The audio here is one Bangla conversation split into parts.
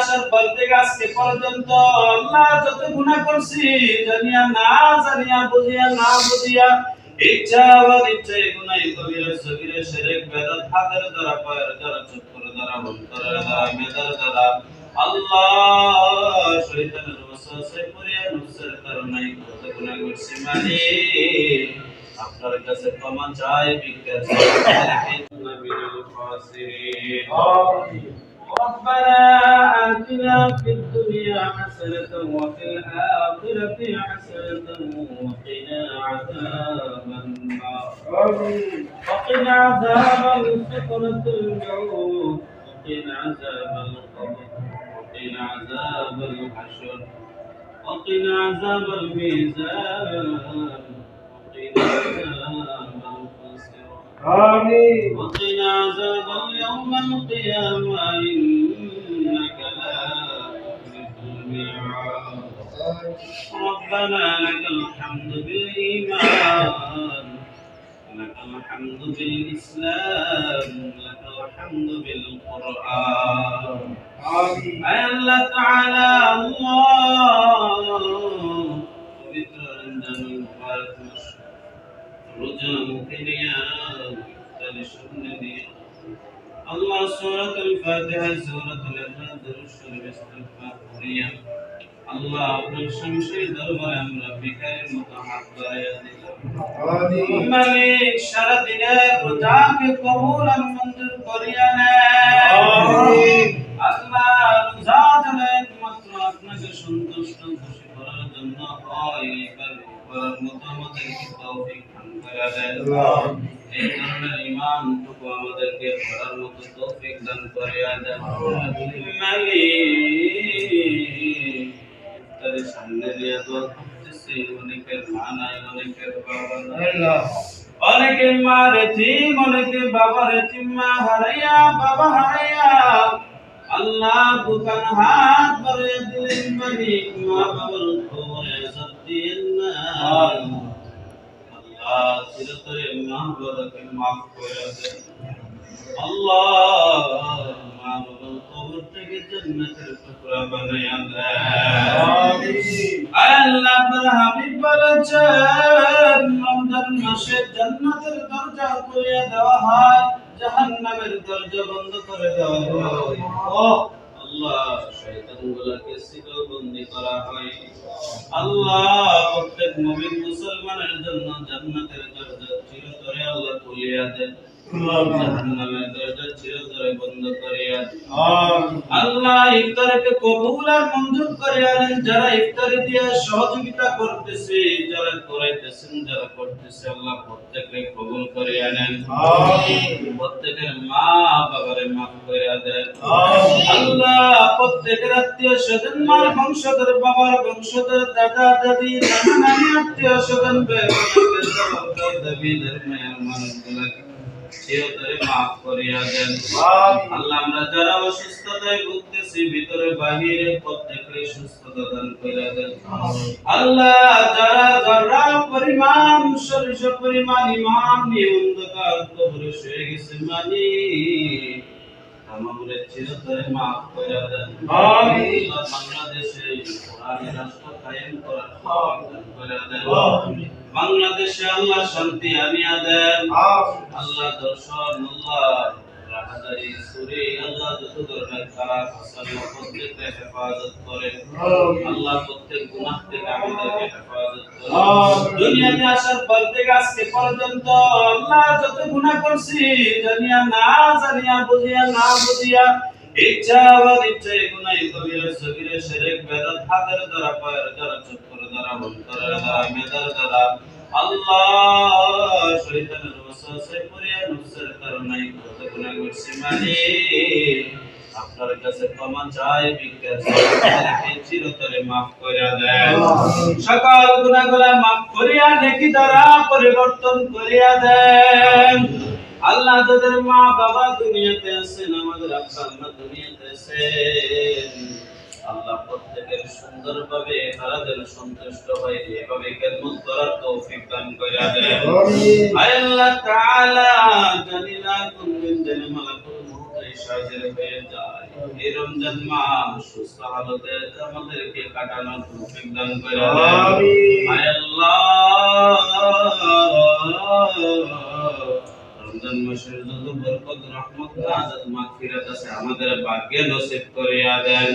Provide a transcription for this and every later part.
আসার পর থেকে আজকে পর্যন্ত আল্লাহ যত গুনাহ করছি জানিয়া না জানিয়া বুঝিয়া না বুঝিয়া ইচ্ছা অনিচ্ছায় গুনাহ কবিরা সগীরা শিরক বেদাত হাতের দ্বারা পায়ের দ্বারা চক্ষুর দ্বারা অন্তরের দ্বারা মেধার দ্বারা আল্লাহ শয়তানের ওয়াসওয়াসায় পড়ে নফসের কারণে কত গুনাহ করছি মালিক আপনার কাছে ক্ষমা চাই ভিক্ষা চাই মিনাল খাসিরিন আমিন ربنا آتنا في الدنيا حسنة وفي الآخرة حسنة وقنا عذاب النار وقنا عذاب سكرة الموت وقنا عذاب القبر وقنا عذاب الحشر وقنا عذاب الميزان وقنا عذاب الخسران آمين وقنا عذاب يوم القيامة إنك لا تخلف الميعاد ربنا لك الحمد بالإيمان لك الحمد بالإسلام لك الحمد بالقرآن آمين الله تعالى الله পবিত্র রমজানুল মুবারক মাস রোজা মুখে নিয়া তাহলে সামনে নিয়ে আল্লাহ সূরাতুল ফাতিহা সূরাতুল ইখলাস দরুদ শরীফ ইস্তিগফার করিয়া আল্লাহ আপনার শামসের দরবারে আমরা ভিখারির মতো হাত বাড়াইয়া দিলাম আমিন মালিক সারা দিনের রোজাকে কবুল আর মঞ্জুর করিয়া নেন আমিন আল্লাহ রোজা যেন একমাত্র আপনাকে সন্তুষ্ট খুশি করার জন্য হয় করার মতো আমাদেরকে তৌফিক দান করে দেন এই ধরনের ঈমানটুকু আমাদেরকে করার মতো তৌফিক দান করে দেন মালিক তার সামনে নিয়ে দোয়া করতেছি অনেকের মা নাই অনেকের বাবা নাই অনেকের মা এতিম অনেকের বাবা এতিম মা হারাইয়া বাবা হারাইয়া আল্লাহ দোকান হাত ভরে দিলেন মালিক মা বাবার খবরে আযাব দিয়েন না আল্লাহ চিরতরে মা বাবাকে মাফ করে দেন আল্লাহ মা বাবার কবর থেকে জান্নাতের টুকরা বানায়া দেন আমিন আল্লাহ আপনার হাবিব বলেছেন রমজান মাসে জান্নাতের দরজা খুলে দেওয়া হয় জাহান্নামের দরজা বন্ধ করে দেওয়া হয় আল্লাহ শয়তানগুলোকে শিকলবন্দি করা হয় আল্লাহ প্রত্যেক মুমিন মুসলমানের জন্য জান্নাতের দরজা চিরতরে আল্লাহ খুলিয়া দেন জাহান্নামের দরজা চিরতরে বন্ধ করিয়া দেন আল্লাহ ইফতারকে কবুল আর মঞ্জুর করিয়া নেন যারা ইফতারি দিয়ে সহযোগিতা করতেছে যারা করাইতেছেন যারা করতেছে আল্লাহ প্রত্যেককে কবুল করিয়া নেন আমিন প্রত্যেকের মা বাবারে মাফ করিয়া দেন আল্লাহ প্রত্যেকের আত্মীয় স্বজন মার বংশধর বাবার বংশধর দাদা দাদি নানা নানি আত্মীয় স্বজন ভাই দাবিদের মায়ের মানুষগুলোকে চিরতরে মাফ করিয়া দেন আল্লাহ আমরা যারা অসুস্থতায় ভুগতেছি ভিতরে বাহিরে প্রত্যেককে সুস্থতা দান করিয়া দেন আল্লাহ যারা যারা পরিমাণ সরিষ পরিমাণ ঈমান নিয়ে অন্ধকার কবরে শুয়ে গেছে মালিক আমাদের চিরতরে মাফ করিয়া দেন আমিন বাংলাদেশে কোরআনের রাষ্ট্র কায়েম করার তৌফিক দান করিয়া দেন আমিন বাংলাদেশে আল্লাহ শান্তি আনিয়া দেন আল্লাহ দর্শন আল্লাহ রাহাদারি সুরে আল্লাহ যত ধরনের খারাপ আসল প্রত্যেককে হেফাজত করেন আল্লাহ প্রত্যেক গুনাহ থেকে আমাদেরকে হেফাজত করেন দুনিয়াতে আসার পর থেকে আজকে পর্যন্ত আল্লাহ যত গুনাহ করছি জানিয়া না জানিয়া বুঝিয়া না বুঝিয়া ইচ্ছা অনিচ্ছায় গুনাহ কবিরা সগীরা শিরক বেদাত হাতের দ্বারা পায়ের দ্বারা চক্ষুর দ্বারা অন্তরের দ্বারা মেধার দ্বারা আল্লাহ শয়তানের ওয়াসওয়াসায় পড়ে নফসের কারণে কত গুনাহ করছি মালিক আপনার কাছে ক্ষমা চাই ভিক্ষা চাই চিরতরে মাফ করিয়া দেন সকল গুনাহগুলো মাফ করিয়া নেকি দ্বারা পরিবর্তন করিয়া দেন আল্লাহ যাদের মা বাবা দুনিয়াতে আছেন আমাদের আব্বা আম্মা দুনিয়াতে আছেন আল্লাহ প্রত্যেকের সুন্দরভাবে তারা যেন সন্তুষ্ট হয় এভাবে খেদমত করার তৌফিক দান করিয়া দেন আমিন আল্লাহ তাআলা জানি না কোন দিন যেন মালাকুল মউত এসে হাজির হয়ে যায় এই রমজান মাস সুস্থ হালতে আমাদেরকে কাটানোর তৌফিক দান করে দেন আমিন আয় আল্লাহ রমজান মাসের যত বরকত রহমত নাজাত মাগফিরাত আছে আমাদের ভাগ্যে নসিব করিয়া দেন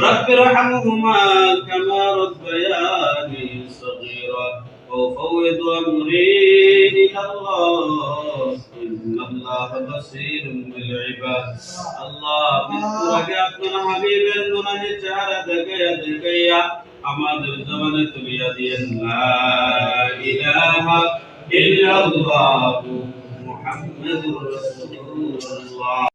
রব্বির রহমহুমা কামা রাব্বায়ানি সগীরা وأفوض أمري إلى الله إن الله بصير بالعباد الله بالتوجه أبنا حبيب النور جهر دقيا আমাদের জবানে তুলিয়া দিয়েন লা ইলাহা ইল্লাল্লাহু মুহাম্মাদুর রাসূলুল্লাহ